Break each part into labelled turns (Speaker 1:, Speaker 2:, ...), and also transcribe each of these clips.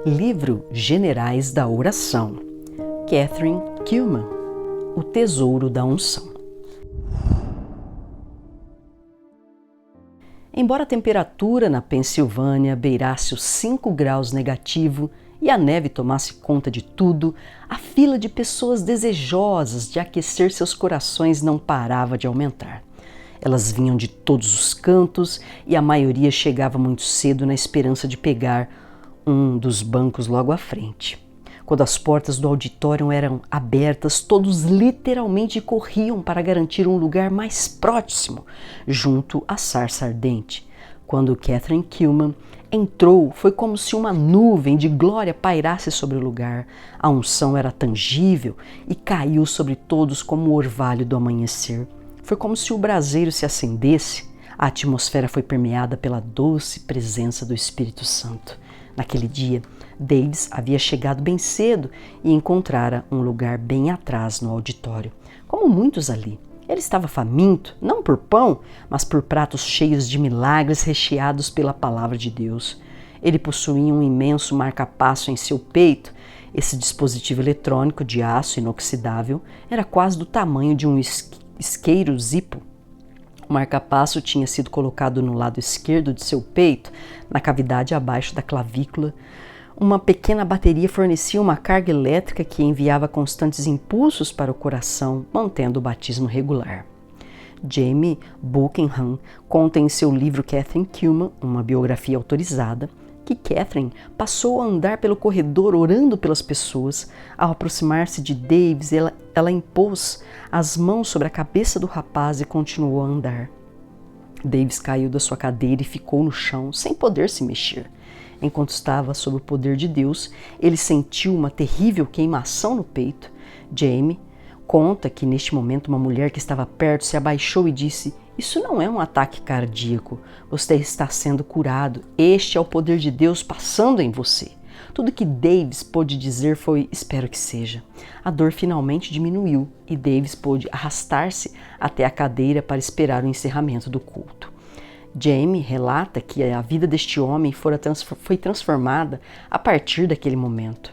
Speaker 1: Livro Generais da Oração, Kathryn Kuhlman, O Tesouro da Unção. Embora a temperatura na Pensilvânia beirasse os 5 graus negativo e a neve tomasse conta de tudo, a fila de pessoas desejosas de aquecer seus corações não parava de aumentar. Elas vinham de todos os cantos e a maioria chegava muito cedo na esperança de pegar um dos bancos logo à frente. Quando as portas do auditório eram abertas, todos literalmente corriam para garantir um lugar mais próximo, junto à sarça ardente. Quando Kathryn Kuhlman entrou, foi como se uma nuvem de glória pairasse sobre o lugar. A unção era tangível e caiu sobre todos como o orvalho do amanhecer. Foi como se o braseiro se acendesse. A atmosfera foi permeada pela doce presença do Espírito Santo. Naquele dia, Davis havia chegado bem cedo e encontrara um lugar bem atrás no auditório. Como muitos ali, ele estava faminto, não por pão, mas por pratos cheios de milagres recheados pela palavra de Deus. Ele possuía um imenso marca-passo em seu peito. Esse dispositivo eletrônico de aço inoxidável era quase do tamanho de um isqueiro Zippo. O marca-passo tinha sido colocado no lado esquerdo de seu peito, na cavidade abaixo da clavícula. Uma pequena bateria fornecia uma carga elétrica que enviava constantes impulsos para o coração, mantendo o batismo regular. Jamie Buckingham conta em seu livro Kathryn Kuhlman, uma biografia autorizada, que Kathryn passou a andar pelo corredor orando pelas pessoas. Ao aproximar-se de Davis, ela impôs as mãos sobre a cabeça do rapaz e continuou a andar. Davis caiu da sua cadeira e ficou no chão, sem poder se mexer. Enquanto estava sob o poder de Deus, ele sentiu uma terrível queimação no peito. Jamie conta que neste momento uma mulher que estava perto se abaixou e disse: "Isso não é um ataque cardíaco, você está sendo curado, este é o poder de Deus passando em você." Tudo que Davis pôde dizer foi: "Espero que seja." A dor finalmente diminuiu e Davis pôde arrastar-se até a cadeira para esperar o encerramento do culto. Jamie relata que a vida deste homem foi transformada a partir daquele momento.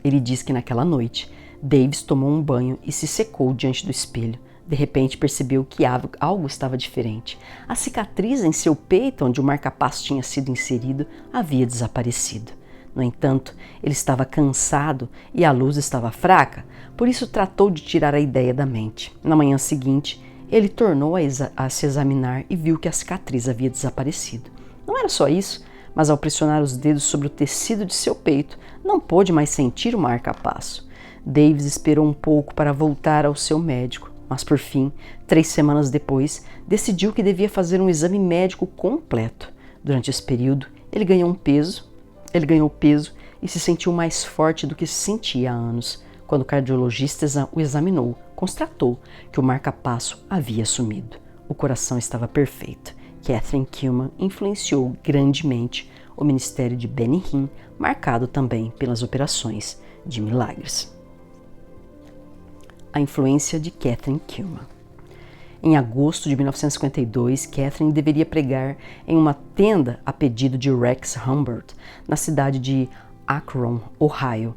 Speaker 1: Ele diz que naquela noite, Davis tomou um banho e se secou diante do espelho. De repente percebeu que algo estava diferente. A cicatriz em seu peito, onde o marca-passo tinha sido inserido, havia desaparecido. No entanto, ele estava cansado e a luz estava fraca, por isso tratou de tirar a ideia da mente. Na manhã seguinte, ele tornou a se examinar e viu que a cicatriz havia desaparecido. Não era só isso, mas ao pressionar os dedos sobre o tecido de seu peito, não pôde mais sentir o marca-passo. Davis esperou um pouco para voltar ao seu médico, mas por fim, 3 semanas depois, decidiu que devia fazer um exame médico completo. Durante esse período, ele ganhou peso e se sentiu mais forte do que se sentia há anos. Quando o cardiologista o examinou, constatou que o marca-passo havia sumido. O coração estava perfeito. Kathryn Kuhlman influenciou grandemente o ministério de Benny Hinn, marcado também pelas operações de milagres. A influência de Kathryn Kuhlman. Em agosto de 1952, Kathryn deveria pregar em uma tenda a pedido de Rex Humbard, na cidade de Akron, Ohio.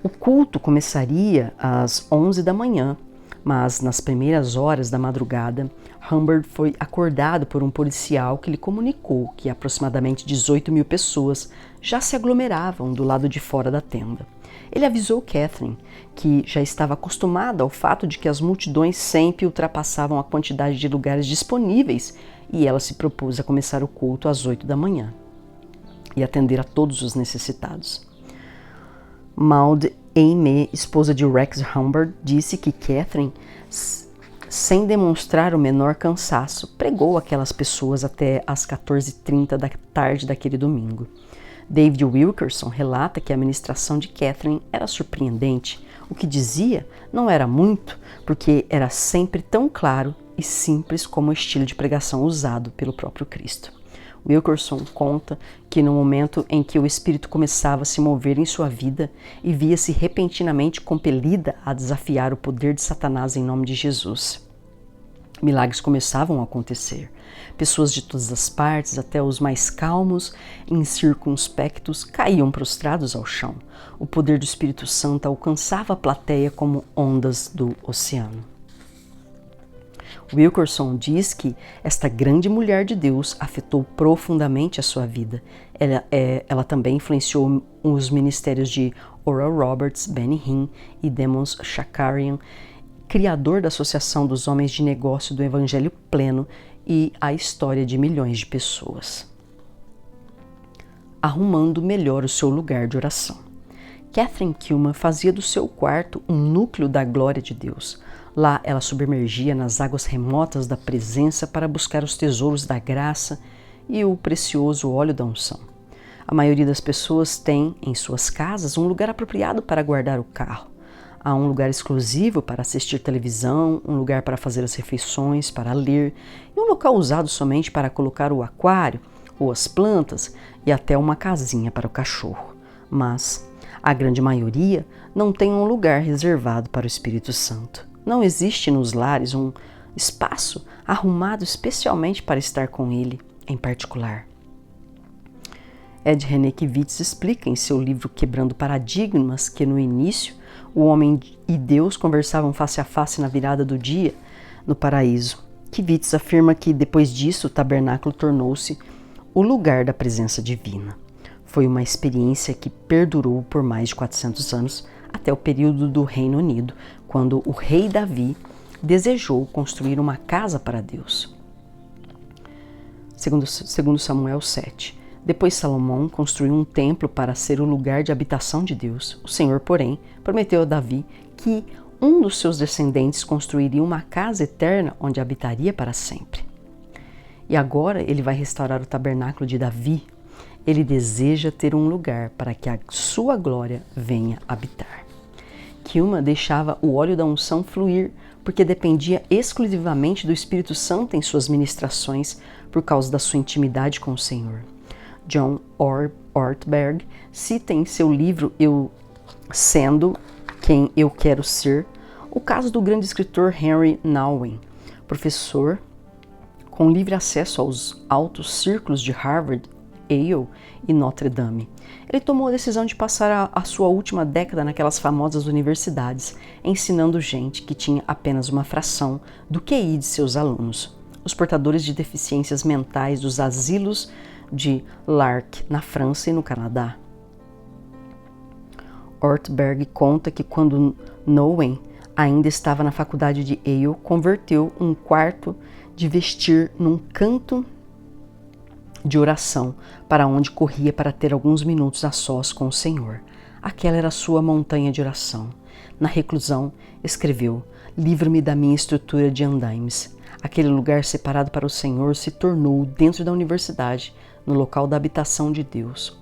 Speaker 1: O culto começaria às 11 da manhã, mas nas primeiras horas da madrugada, Humbard foi acordado por um policial que lhe comunicou que aproximadamente 18.000 pessoas já se aglomeravam do lado de fora da tenda. Ele avisou Kathryn, que já estava acostumada ao fato de que as multidões sempre ultrapassavam a quantidade de lugares disponíveis, e ela se propôs a começar o culto às 8 da manhã e atender a todos os necessitados. Maud Aimee, esposa de Rex Humbard, disse que Kathryn, sem demonstrar o menor cansaço, pregou aquelas pessoas até às 14h30 da tarde daquele domingo. David Wilkerson relata que a ministração de Kathryn era surpreendente. O que dizia não era muito, porque era sempre tão claro e simples como o estilo de pregação usado pelo próprio Cristo. Wilkerson conta que no momento em que o Espírito começava a se mover em sua vida e via-se repentinamente compelida a desafiar o poder de Satanás em nome de Jesus. Milagres começavam a acontecer. Pessoas de todas as partes, até os mais calmos e incircunspectos, caíam prostrados ao chão. O poder do Espírito Santo alcançava a plateia como ondas do oceano. Wilkerson diz que esta grande mulher de Deus afetou profundamente a sua vida. Ela também influenciou os ministérios de Oral Roberts, Benny Hinn e Demos Shakarian, criador da Associação dos Homens de Negócio do Evangelho Pleno e a história de milhões de pessoas. Arrumando melhor o seu lugar de oração. Catherine Kuhlman fazia do seu quarto um núcleo da glória de Deus. Lá ela submergia nas águas remotas da presença para buscar os tesouros da graça e o precioso óleo da unção. A maioria das pessoas tem em suas casas um lugar apropriado para guardar o carro. Há um lugar exclusivo para assistir televisão, um lugar para fazer as refeições, para ler, e um local usado somente para colocar o aquário ou as plantas e até uma casinha para o cachorro. Mas a grande maioria não tem um lugar reservado para o Espírito Santo. Não existe nos lares um espaço arrumado especialmente para estar com ele em particular. Ed Renekiewicz explica em seu livro Quebrando Paradigmas que no início o homem e Deus conversavam face a face na virada do dia no paraíso. Kiewicz afirma que depois disso o tabernáculo tornou-se o lugar da presença divina. Foi uma experiência que perdurou por mais de 400 anos até o período do Reino Unido, quando o rei Davi desejou construir uma casa para Deus. Segundo Samuel 7. Depois Salomão construiu um templo para ser o lugar de habitação de Deus. O Senhor, porém, prometeu a Davi que um dos seus descendentes construiria uma casa eterna onde habitaria para sempre. E agora ele vai restaurar o tabernáculo de Davi. Ele deseja ter um lugar para que a sua glória venha habitar. Kuhlman deixava o óleo da unção fluir porque dependia exclusivamente do Espírito Santo em suas ministrações por causa da sua intimidade com o Senhor. John Ortberg cita em seu livro Eu Sendo Quem Eu Quero Ser o caso do grande escritor Henry Nouwen, professor com livre acesso aos altos círculos de Harvard, Yale e Notre Dame. Ele tomou a decisão de passar a sua última década naquelas famosas universidades, ensinando gente que tinha apenas uma fração do QI de seus alunos, os portadores de deficiências mentais dos asilos de Lark, na França e no Canadá. Ortberg conta que quando Nouwen ainda estava na faculdade de Yale, converteu um quarto de vestir num canto de oração, para onde corria para ter alguns minutos a sós com o Senhor. Aquela era a sua montanha de oração. Na reclusão, escreveu: "Livra-me da minha estrutura de andaimes." Aquele lugar separado para o Senhor se tornou, dentro da universidade, no local da habitação de Deus.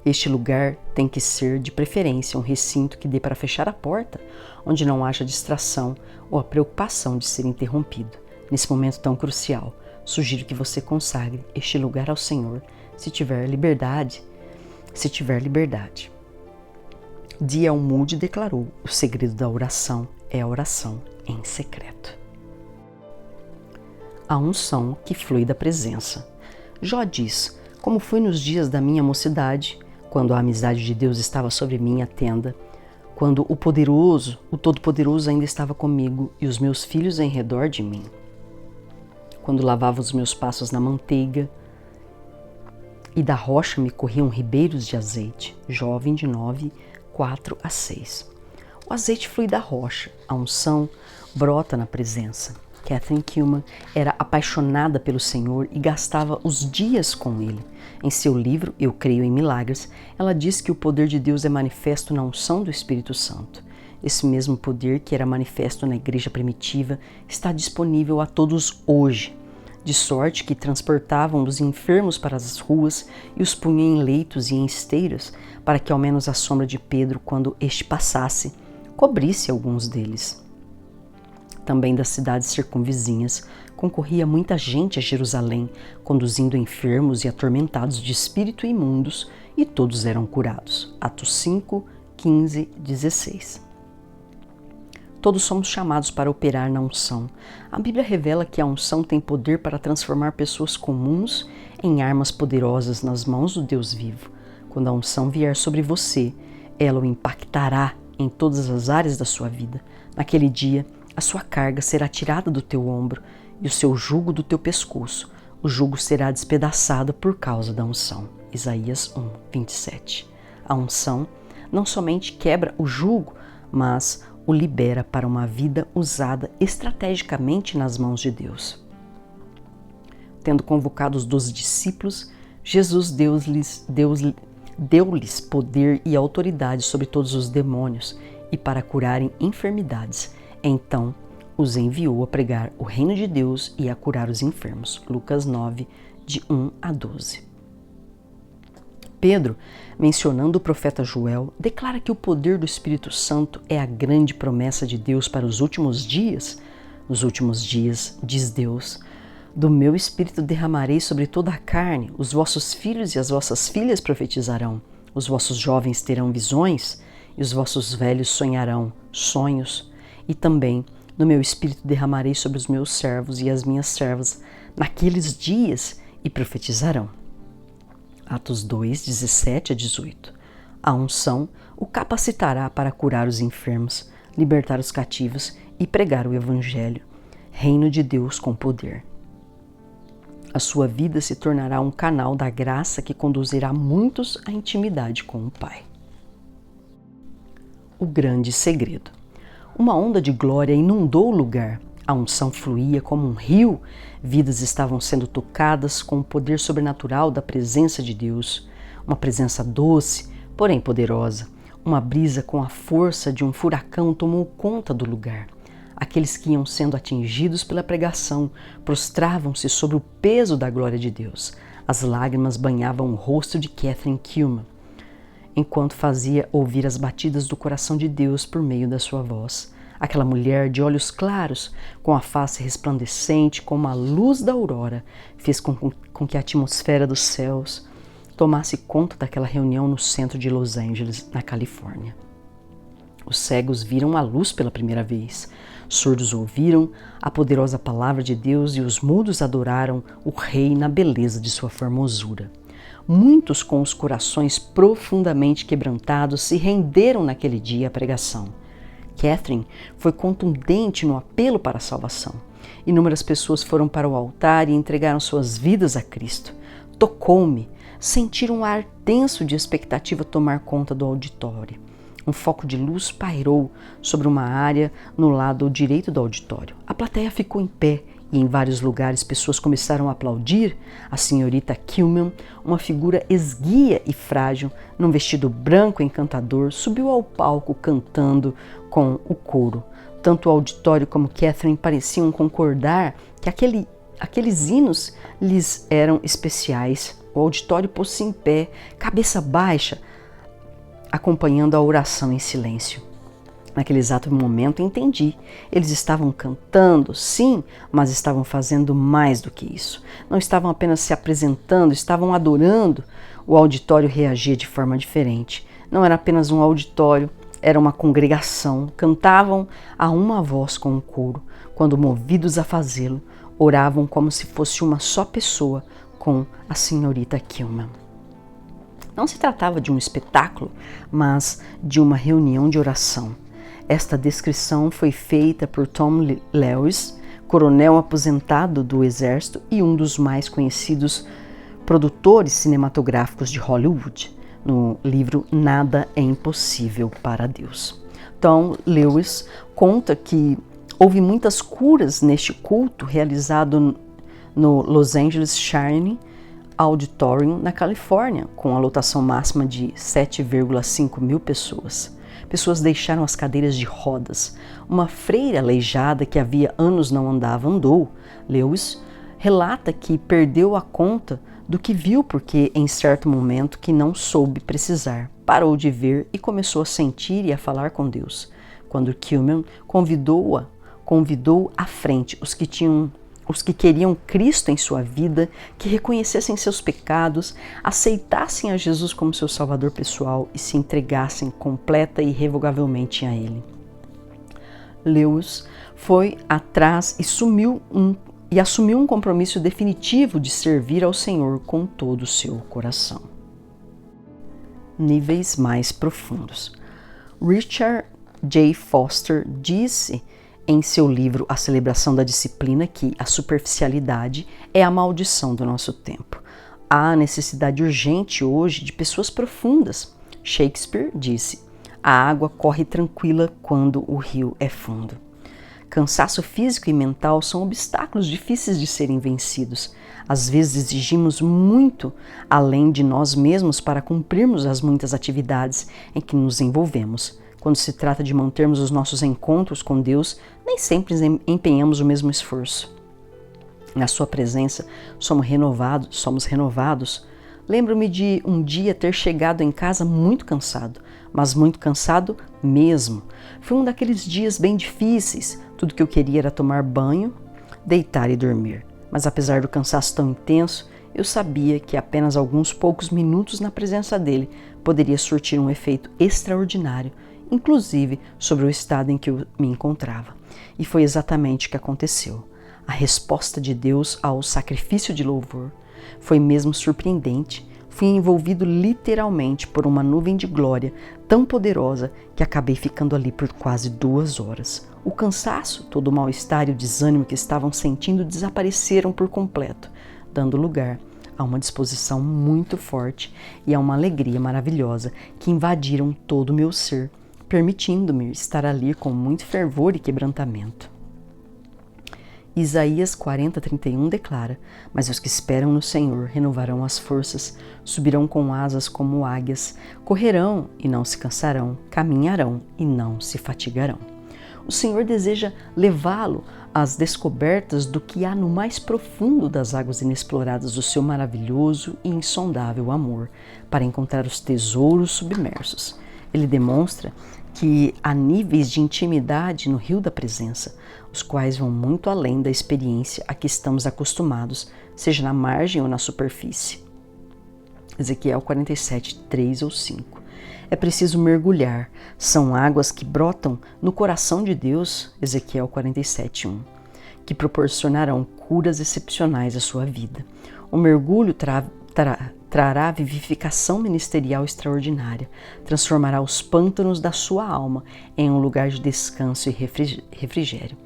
Speaker 1: Este lugar tem que ser, de preferência, um recinto que dê para fechar a porta, onde não haja distração ou a preocupação de ser interrompido. Nesse momento tão crucial, sugiro que você consagre este lugar ao Senhor, se tiver liberdade. D.L. Moody declarou: o segredo da oração é a oração em secreto. A unção que flui da presença. Jó diz: como foi nos dias da minha mocidade, quando a amizade de Deus estava sobre minha tenda, quando o Todo-Poderoso ainda estava comigo e os meus filhos em redor de mim. Quando lavava os meus passos na manteiga e da rocha me corriam ribeiros de azeite. Jó 29, 4 a 6. O azeite flui da rocha, a unção brota na presença. Catherine Kuhlman era apaixonada pelo Senhor e gastava os dias com Ele. Em seu livro, Eu Creio em Milagres, ela diz que o poder de Deus é manifesto na unção do Espírito Santo. Esse mesmo poder que era manifesto na igreja primitiva está disponível a todos hoje, de sorte que transportavam os enfermos para as ruas e os punham em leitos e em esteiras, para que ao menos a sombra de Pedro, quando este passasse, cobrisse alguns deles. Também das cidades circunvizinhas concorria muita gente a Jerusalém, conduzindo enfermos e atormentados de espírito imundos, e todos eram curados. Atos 5, 15, 16. Todos somos chamados para operar na unção. A Bíblia revela que a unção tem poder para transformar pessoas comuns em armas poderosas nas mãos do Deus vivo. Quando a unção vier sobre você, ela o impactará em todas as áreas da sua vida. Naquele dia, a sua carga será tirada do teu ombro e o seu jugo do teu pescoço. O jugo será despedaçado por causa da unção. Isaías 1, 27. A unção não somente quebra o jugo, mas o libera para uma vida usada estrategicamente nas mãos de Deus. Tendo convocado os 12 discípulos, Jesus deu-lhes poder e autoridade sobre todos os demônios e para curarem enfermidades. Então, os enviou a pregar o reino de Deus e a curar os enfermos. Lucas 9, de 1 a 12. Pedro, mencionando o profeta Joel, declara que o poder do Espírito Santo é a grande promessa de Deus para os últimos dias. Nos últimos dias, diz Deus, do meu Espírito derramarei sobre toda a carne, os vossos filhos e as vossas filhas profetizarão, os vossos jovens terão visões e os vossos velhos sonharão sonhos, e também do meu Espírito derramarei sobre os meus servos e as minhas servas naqueles dias e profetizarão. Atos 2, 17 a 18. A unção o capacitará para curar os enfermos, libertar os cativos e pregar o Evangelho, reino de Deus com poder. A sua vida se tornará um canal da graça que conduzirá muitos à intimidade com o Pai. O grande segredo. Uma onda de glória inundou o lugar. A unção fluía como um rio, vidas estavam sendo tocadas com o poder sobrenatural da presença de Deus. Uma presença doce, porém poderosa. Uma brisa com a força de um furacão tomou conta do lugar. Aqueles que iam sendo atingidos pela pregação prostravam-se sobre o peso da glória de Deus. As lágrimas banhavam o rosto de Kathryn Kuhlman, enquanto fazia ouvir as batidas do coração de Deus por meio da sua voz. Aquela mulher de olhos claros, com a face resplandecente como a luz da aurora, fez com que a atmosfera dos céus tomasse conta daquela reunião no centro de Los Angeles, na Califórnia. Os cegos viram a luz pela primeira vez, surdos ouviram a poderosa palavra de Deus e os mudos adoraram o Rei na beleza de sua formosura. Muitos com os corações profundamente quebrantados se renderam naquele dia à pregação. Kathryn foi contundente no apelo para a salvação. Inúmeras pessoas foram para o altar e entregaram suas vidas a Cristo. Tocou-me, sentir um ar tenso de expectativa tomar conta do auditório. Um foco de luz pairou sobre uma área no lado direito do auditório. A plateia ficou em pé e em vários lugares pessoas começaram a aplaudir. A senhorita Kuhlman, uma figura esguia e frágil, num vestido branco encantador, subiu ao palco cantando com o coro. Tanto o auditório como Kathryn pareciam concordar que aqueles hinos lhes eram especiais. O auditório pôs-se em pé, cabeça baixa, acompanhando a oração em silêncio. Naquele exato momento entendi. Eles estavam cantando, sim, mas estavam fazendo mais do que isso. Não estavam apenas se apresentando, estavam adorando. O auditório reagia de forma diferente. Não era apenas um auditório, era uma congregação. Cantavam a uma voz com o coro. Quando movidos a fazê-lo, oravam como se fosse uma só pessoa com a senhorita Kuhlman. Não se tratava de um espetáculo, mas de uma reunião de oração. Esta descrição foi feita por Tom Lewis, coronel aposentado do Exército e um dos mais conhecidos produtores cinematográficos de Hollywood, no livro Nada é Impossível para Deus. Tom Lewis conta que houve muitas curas neste culto realizado no Los Angeles Shine Auditorium, na Califórnia, com a lotação máxima de 7,5 mil pessoas. Pessoas deixaram as cadeiras de rodas. Uma freira aleijada que havia anos não andava, andou. Lewis relata que perdeu a conta do que viu porque, em certo momento que não soube precisar, parou de ver e começou a sentir e a falar com Deus. Quando Kuhlman convidou à frente os que queriam Cristo em sua vida, que reconhecessem seus pecados, aceitassem a Jesus como seu Salvador pessoal e se entregassem completa e irrevogavelmente a Ele. Lewis foi atrás e assumiu um compromisso definitivo de servir ao Senhor com todo o seu coração. Níveis mais profundos. Richard J. Foster disse em seu livro A Celebração da Disciplina que a superficialidade é a maldição do nosso tempo. Há necessidade urgente hoje de pessoas profundas. Shakespeare disse: a água corre tranquila quando o rio é fundo. Cansaço físico e mental são obstáculos difíceis de serem vencidos. Às vezes exigimos muito além de nós mesmos para cumprirmos as muitas atividades em que nos envolvemos. Quando se trata de mantermos os nossos encontros com Deus, nem sempre empenhamos o mesmo esforço. Na sua presença, somos renovados. Lembro-me de um dia ter chegado em casa muito cansado, mas muito cansado mesmo. Foi um daqueles dias bem difíceis. Tudo que eu queria era tomar banho, deitar e dormir. Mas apesar do cansaço tão intenso, eu sabia que apenas alguns poucos minutos na presença dele poderia surtir um efeito extraordinário, inclusive sobre o estado em que eu me encontrava. E foi exatamente o que aconteceu. A resposta de Deus ao sacrifício de louvor foi mesmo surpreendente. Fui envolvido literalmente por uma nuvem de glória tão poderosa que acabei ficando ali por quase 2 horas. O cansaço, todo o mal-estar e o desânimo que estavam sentindo desapareceram por completo, dando lugar a uma disposição muito forte e a uma alegria maravilhosa que invadiram todo o meu ser, permitindo-me estar ali com muito fervor e quebrantamento. Isaías 40:31 declara: mas os que esperam no Senhor renovarão as forças, subirão com asas como águias, correrão e não se cansarão, caminharão e não se fatigarão. O Senhor deseja levá-lo às descobertas do que há no mais profundo das águas inexploradas do seu maravilhoso e insondável amor, para encontrar os tesouros submersos. Ele demonstra que há níveis de intimidade no rio da presença, os quais vão muito além da experiência a que estamos acostumados, seja na margem ou na superfície. Ezequiel 47:3 ou 5. É preciso mergulhar, são águas que brotam no coração de Deus, Ezequiel 47:1, que proporcionarão curas excepcionais à sua vida. O mergulho trará vivificação ministerial extraordinária, transformará os pântanos da sua alma em um lugar de descanso e refrigério,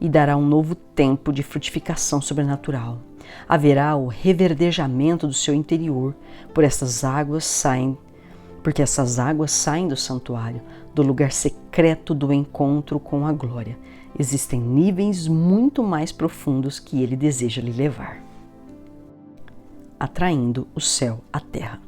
Speaker 1: e dará um novo tempo de frutificação sobrenatural. Haverá o reverdejamento do seu interior, porque essas águas saem do santuário, do lugar secreto do encontro com a glória. Existem níveis muito mais profundos que ele deseja lhe levar. Atraindo o céu à terra.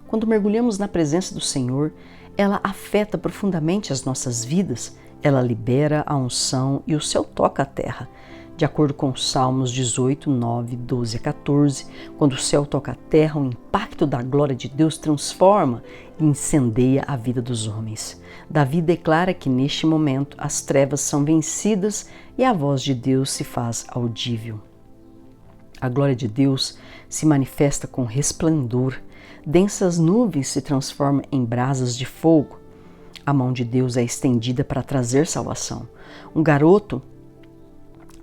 Speaker 1: Quando mergulhamos na presença do Senhor, ela afeta profundamente as nossas vidas, ela libera a unção e o céu toca a terra. De acordo com Salmos 18, 9, 12 a 14, quando o céu toca a terra, o impacto da glória de Deus transforma e incendeia a vida dos homens. Davi declara que neste momento as trevas são vencidas e a voz de Deus se faz audível. A glória de Deus se manifesta com resplendor, densas nuvens se transformam em brasas de fogo. A mão de Deus é estendida para trazer salvação. Um garoto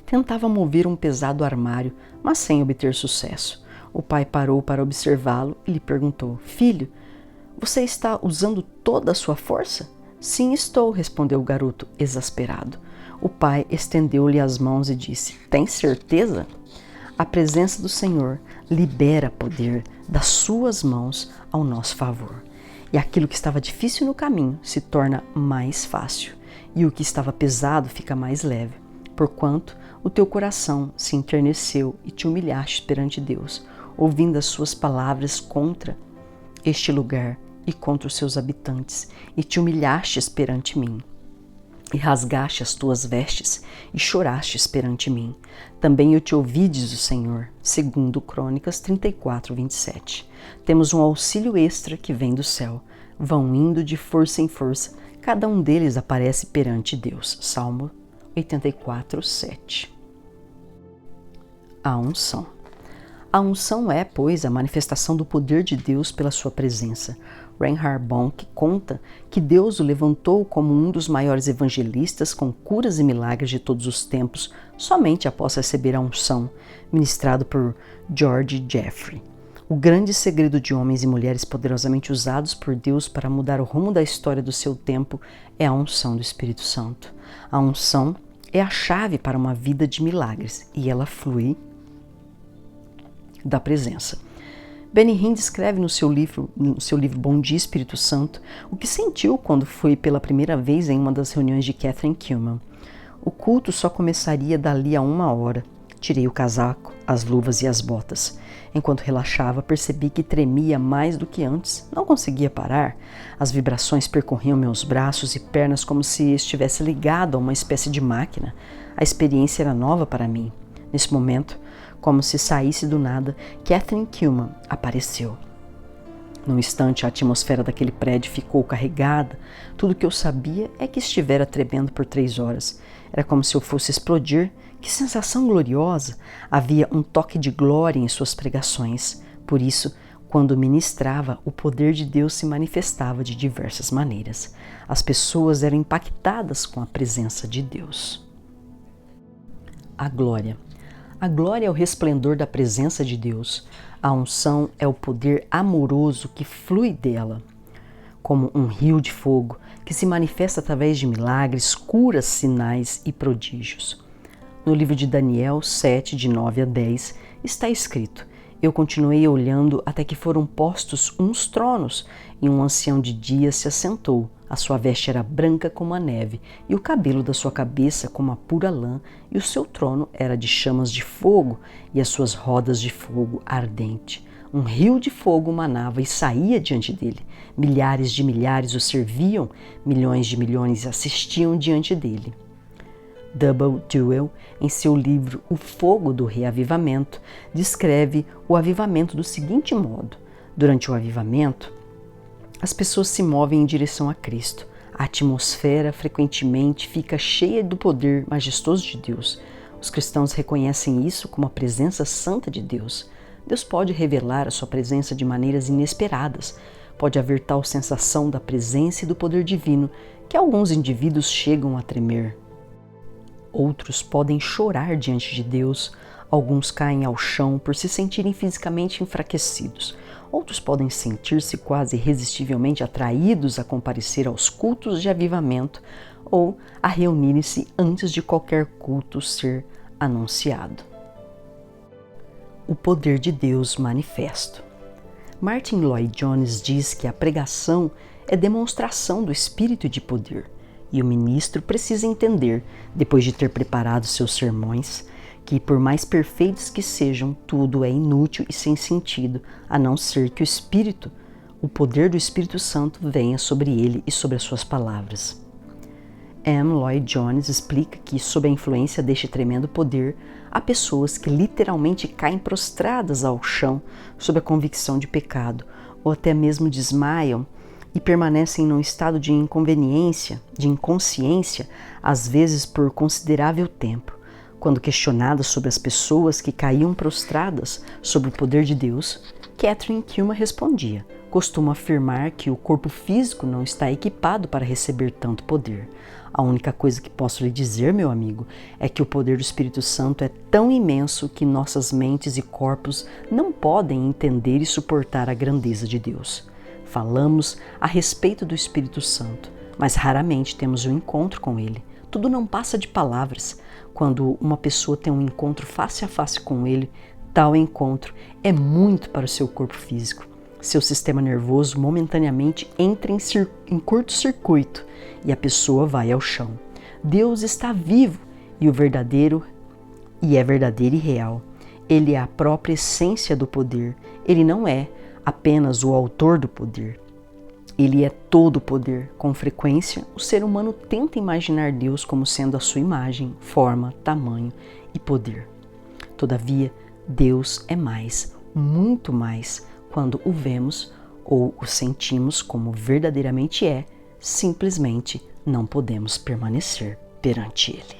Speaker 1: tentava mover um pesado armário, mas sem obter sucesso. O pai parou para observá-lo e lhe perguntou: filho, você está usando toda a sua força? Sim, estou, respondeu o garoto, exasperado. O pai estendeu-lhe as mãos e disse: tem certeza? A presença do Senhor libera poder das suas mãos ao nosso favor. E aquilo que estava difícil no caminho se torna mais fácil, e o que estava pesado fica mais leve, porquanto o teu coração se enterneceu e te humilhaste perante Deus, ouvindo as suas palavras contra este lugar e contra os seus habitantes, e te humilhastes perante mim. E rasgaste as tuas vestes e chorastes perante mim. Também eu te ouvi, diz o Senhor, segundo Crônicas 34, 27. Temos um auxílio extra que vem do céu. Vão indo de força em força, cada um deles aparece perante Deus. Salmo 84, 7. A unção. A unção é, pois, a manifestação do poder de Deus pela sua presença. Reinhard Bonk conta que Deus o levantou como um dos maiores evangelistas com curas e milagres de todos os tempos, somente após receber a unção, ministrado por George Jeffrey. O grande segredo de homens e mulheres poderosamente usados por Deus para mudar o rumo da história do seu tempo é a unção do Espírito Santo. A unção é a chave para uma vida de milagres e ela flui da presença. Benny Hinn descreve no seu livro Bom Dia Espírito Santo o que sentiu quando foi pela primeira vez em uma das reuniões de Kathryn Kuhlman. O culto só começaria dali a 1 hora. Tirei o casaco, as luvas e as botas. Enquanto relaxava, percebi que tremia mais do que antes. Não conseguia parar. As vibrações percorriam meus braços e pernas como se estivesse ligado a uma espécie de máquina. A experiência era nova para mim. Nesse momento, como se saísse do nada, Kathryn Kuhlman apareceu. Num instante, a atmosfera daquele prédio ficou carregada. Tudo o que eu sabia é que estivera tremendo por 3 horas. Era como se eu fosse explodir. Que sensação gloriosa! Havia um toque de glória em suas pregações. Por isso, quando ministrava, o poder de Deus se manifestava de diversas maneiras. As pessoas eram impactadas com a presença de Deus. A glória. A glória é o resplendor da presença de Deus. A unção é o poder amoroso que flui dela, como um rio de fogo que se manifesta através de milagres, curas, sinais e prodígios. No livro de Daniel 7, de 9 a 10, está escrito: Eu continuei olhando até que foram postos uns tronos, e um ancião de dias se assentou. A sua veste era branca como a neve, e o cabelo da sua cabeça como a pura lã, e o seu trono era de chamas de fogo, e as suas rodas de fogo ardente. Um rio de fogo manava e saía diante dele. Milhares de milhares o serviam, milhões de milhões assistiam diante dele. Double Dewey, em seu livro O Fogo do Reavivamento, descreve o avivamento do seguinte modo: durante o avivamento, as pessoas se movem em direção a Cristo. A atmosfera frequentemente fica cheia do poder majestoso de Deus. Os cristãos reconhecem isso como a presença santa de Deus. Deus pode revelar a sua presença de maneiras inesperadas. Pode haver tal sensação da presença e do poder divino que alguns indivíduos chegam a tremer. Outros podem chorar diante de Deus, alguns caem ao chão por se sentirem fisicamente enfraquecidos. Outros podem sentir-se quase irresistivelmente atraídos a comparecer aos cultos de avivamento ou a reunirem-se antes de qualquer culto ser anunciado. O poder de Deus manifesto. Martin Lloyd-Jones diz que a pregação é demonstração do espírito de poder. E o ministro precisa entender, depois de ter preparado seus sermões, que por mais perfeitos que sejam, tudo é inútil e sem sentido, a não ser que o poder do Espírito Santo venha sobre ele e sobre as suas palavras. M. Lloyd-Jones explica que, sob a influência deste tremendo poder, há pessoas que literalmente caem prostradas ao chão sob a convicção de pecado, ou até mesmo desmaiam, e permanecem num estado de inconsciência, às vezes por considerável tempo. Quando questionada sobre as pessoas que caíam prostradas sob o poder de Deus, Kathryn Kuhlman respondia: costumo afirmar que o corpo físico não está equipado para receber tanto poder. A única coisa que posso lhe dizer, meu amigo, é que o poder do Espírito Santo é tão imenso que nossas mentes e corpos não podem entender e suportar a grandeza de Deus. Falamos a respeito do Espírito Santo, mas raramente temos um encontro com ele. Tudo não passa de palavras. Quando uma pessoa tem um encontro face a face com ele, tal encontro é muito para o seu corpo físico. Seu sistema nervoso momentaneamente entra em curto-circuito e a pessoa vai ao chão. Deus está vivo e é verdadeiro e real. Ele é a própria essência do poder. Ele não é apenas o autor do poder. Ele é todo o poder. Com frequência, o ser humano tenta imaginar Deus como sendo a sua imagem, forma, tamanho e poder. Todavia, Deus é mais, muito mais, quando o vemos ou o sentimos como verdadeiramente é, simplesmente não podemos permanecer perante Ele.